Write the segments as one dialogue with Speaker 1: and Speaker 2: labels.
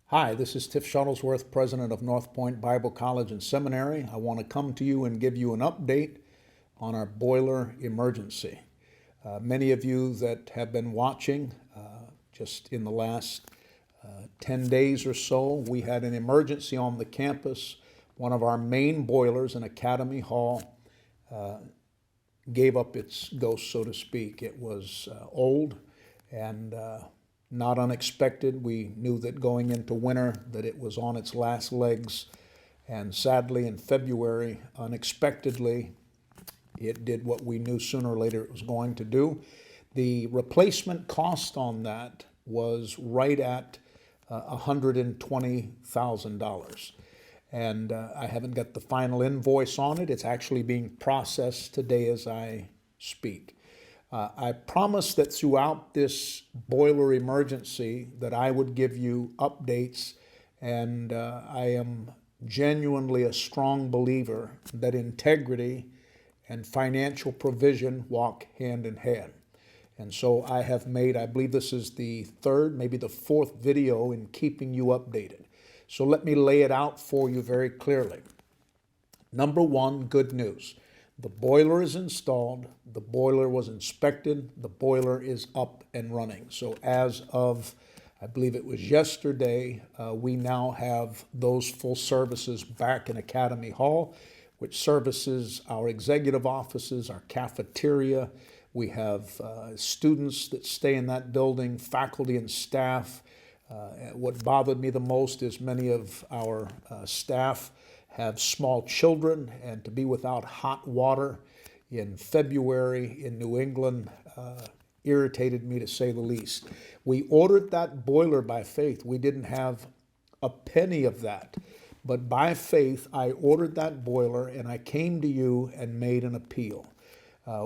Speaker 1: Hi, this is Tiff Shuttlesworth, president of Northpoint Bible College and Seminary. I want to come to you and give you an update on our boiler emergency. Many of you that have been watching, just in the last 10 days or so, we had an emergency on the campus. One of our main boilers in Academy Hall gave up its ghost, so to speak. It was old and not unexpected. We knew that going into winter that it was on its last legs, and sadly in February, unexpectedly, it did what we knew sooner or later it was going to do. The replacement cost on that was right at $120,000. And I haven't got the final invoice on it. It's actually being processed today as I speak. I promised that throughout this boiler emergency that I would give you updates, and I am genuinely a strong believer that integrity and financial provision walk hand in hand. And so I have made, I believe this is the third, maybe the fourth video in keeping you updated. So let me lay it out for you very clearly. Number one, good news. The boiler is installed, the boiler was inspected, the boiler is up and running. So as of, I believe it was yesterday, we now have those full services back in Academy Hall, which services our executive offices, our cafeteria. We have students that stay in that building, faculty and staff. What bothered me the most is many of our staff have small children, and to be without hot water in February in New England irritated me, to say the least. We ordered that boiler by faith. We didn't have a penny of that, but by faith I ordered that boiler, and I came to you and made an appeal.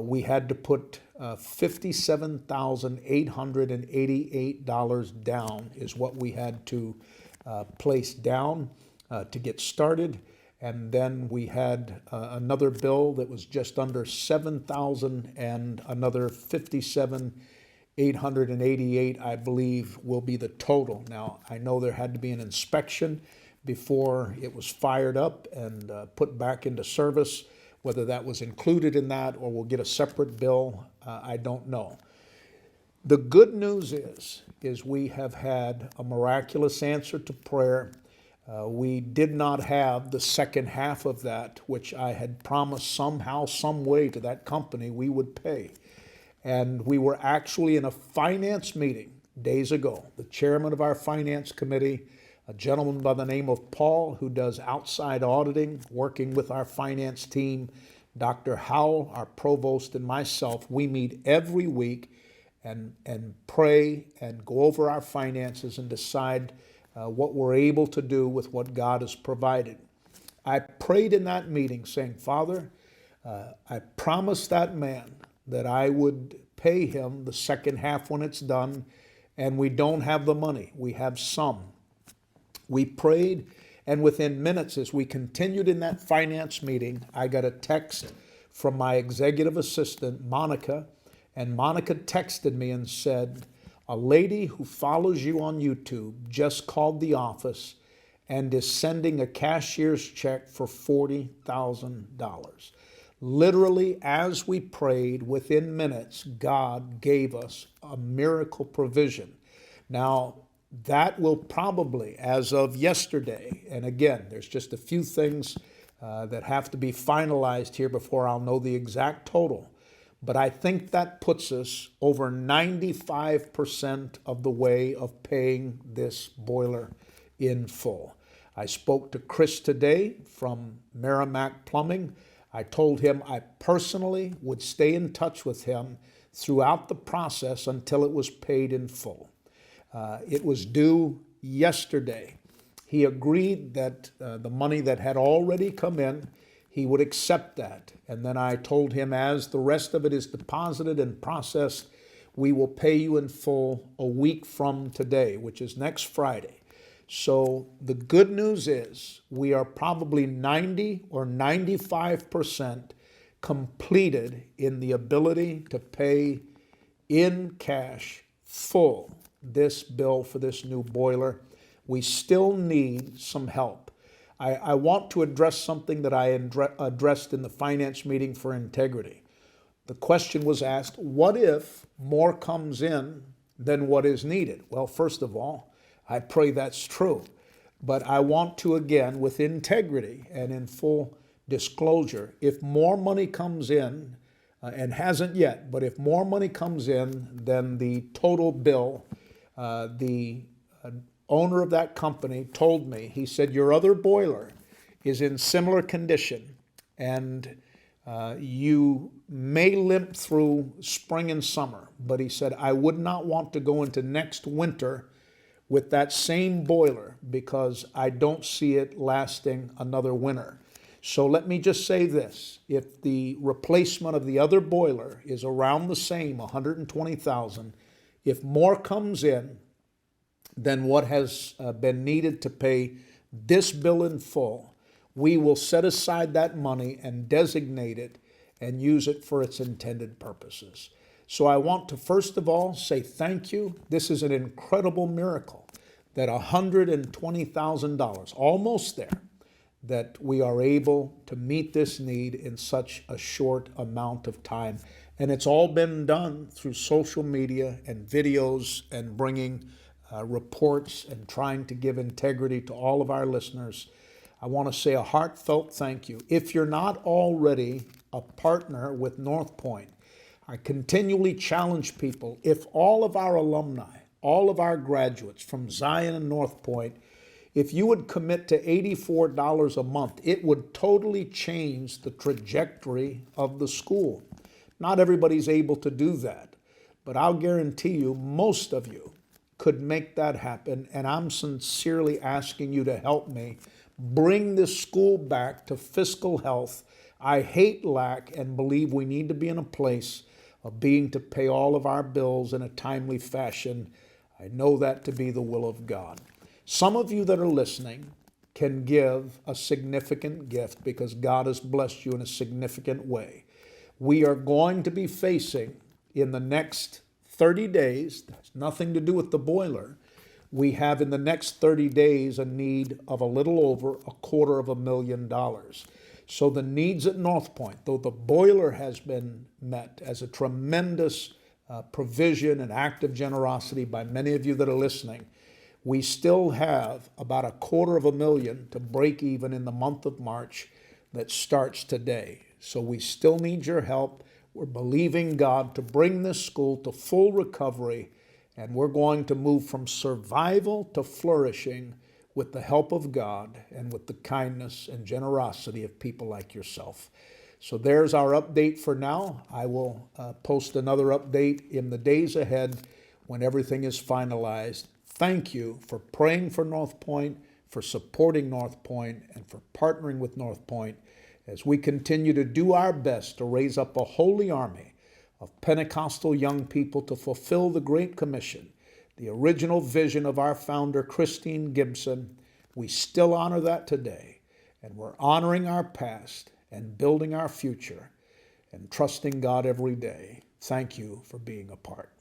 Speaker 1: We had to put $57,888 down is what we had to place down to get started. And then we had another bill that was just under $7,000, and another $57,888, I believe, will be the total. Now, I know there had to be an inspection before it was fired up and put back into service. Whether that was included in that or we'll get a separate bill, I don't know. The good news is we have had a miraculous answer to prayer. We did not have the second half of that, which I had promised somehow, some way to that company we would pay. And we were actually in a finance meeting days ago. The chairman of our finance committee, a gentleman by the name of Paul, who does outside auditing, working with our finance team, Dr. Howell, our provost, and myself, we meet every week and pray and go over our finances and decide what we're able to do with what God has provided. I prayed in that meeting saying, Father, I promised that man that I would pay him the second half when it's done, and we don't have the money. We have some. We prayed, and within minutes, as we continued in that finance meeting, I got a text from my executive assistant, Monica, and Monica texted me and said, a lady who follows you on YouTube just called the office and is sending a cashier's check for $40,000. Literally, as we prayed, within minutes, God gave us a miracle provision. Now, that will probably, as of yesterday, and again, there's just a few things that have to be finalized here before I'll know the exact total. But I think that puts us over 95% of the way of paying this boiler in full. I spoke to Chris today from Merrimack Plumbing. I told him I personally would stay in touch with him throughout the process until it was paid in full. It was due yesterday. He agreed that the money that had already come in, he would accept that. And then I told him, as the rest of it is deposited and processed, we will pay you in full a week from today, which is next Friday. So the good news is we are probably 90 or 95% completed in the ability to pay in cash full this bill for this new boiler. We still need some help. I want to address something that I addressed in the finance meeting for integrity. The question was asked, what if more comes in than what is needed? Well, first of all, I pray that's true. But I want to, again, with integrity and in full disclosure, if more money comes in, and hasn't yet, but if more money comes in than the total bill, the owner of that company told me, he said, your other boiler is in similar condition, and you may limp through spring and summer. But he said, I would not want to go into next winter with that same boiler because I don't see it lasting another winter. So let me just say this. If the replacement of the other boiler is around the same, 120,000, if more comes in than what has been needed to pay this bill in full, we will set aside that money and designate it and use it for its intended purposes. So I want to first of all say thank you. This is an incredible miracle that $120,000, almost there, that we are able to meet this need in such a short amount of time. And it's all been done through social media and videos and bringing reports and trying to give integrity to all of our listeners. I want to say a heartfelt thank you. If you're not already a partner with Northpoint, I continually challenge people, if all of our alumni, all of our graduates from Zion and Northpoint, if you would commit to $84 a month, it would totally change the trajectory of the school. Not everybody's able to do that, but I'll guarantee you most of you could make that happen, and I'm sincerely asking you to help me bring this school back to fiscal health. I hate lack and believe we need to be in a place of being to pay all of our bills in a timely fashion. I know that to be the will of God. Some of you that are listening can give a significant gift because God has blessed you in a significant way. We are going to be facing in the next 30 days, that's nothing to do with the boiler, we have in the next 30 days a need of a little over $250,000. So the needs at Northpoint, though the boiler has been met as a tremendous provision and act of generosity by many of you that are listening, we still have about $250,000 to break even in the month of March that starts today. So we still need your help. We're believing God to bring this school to full recovery, and we're going to move from survival to flourishing with the help of God and with the kindness and generosity of people like yourself. So there's our update for now. I will post another update in the days ahead when everything is finalized. Thank you for praying for Northpoint, for supporting Northpoint, and for partnering with Northpoint as we continue to do our best to raise up a holy army of Pentecostal young people to fulfill the Great Commission, the original vision of our founder, Christine Gibson. We still honor that today, and we're honoring our past and building our future and trusting God every day. Thank you for being a part.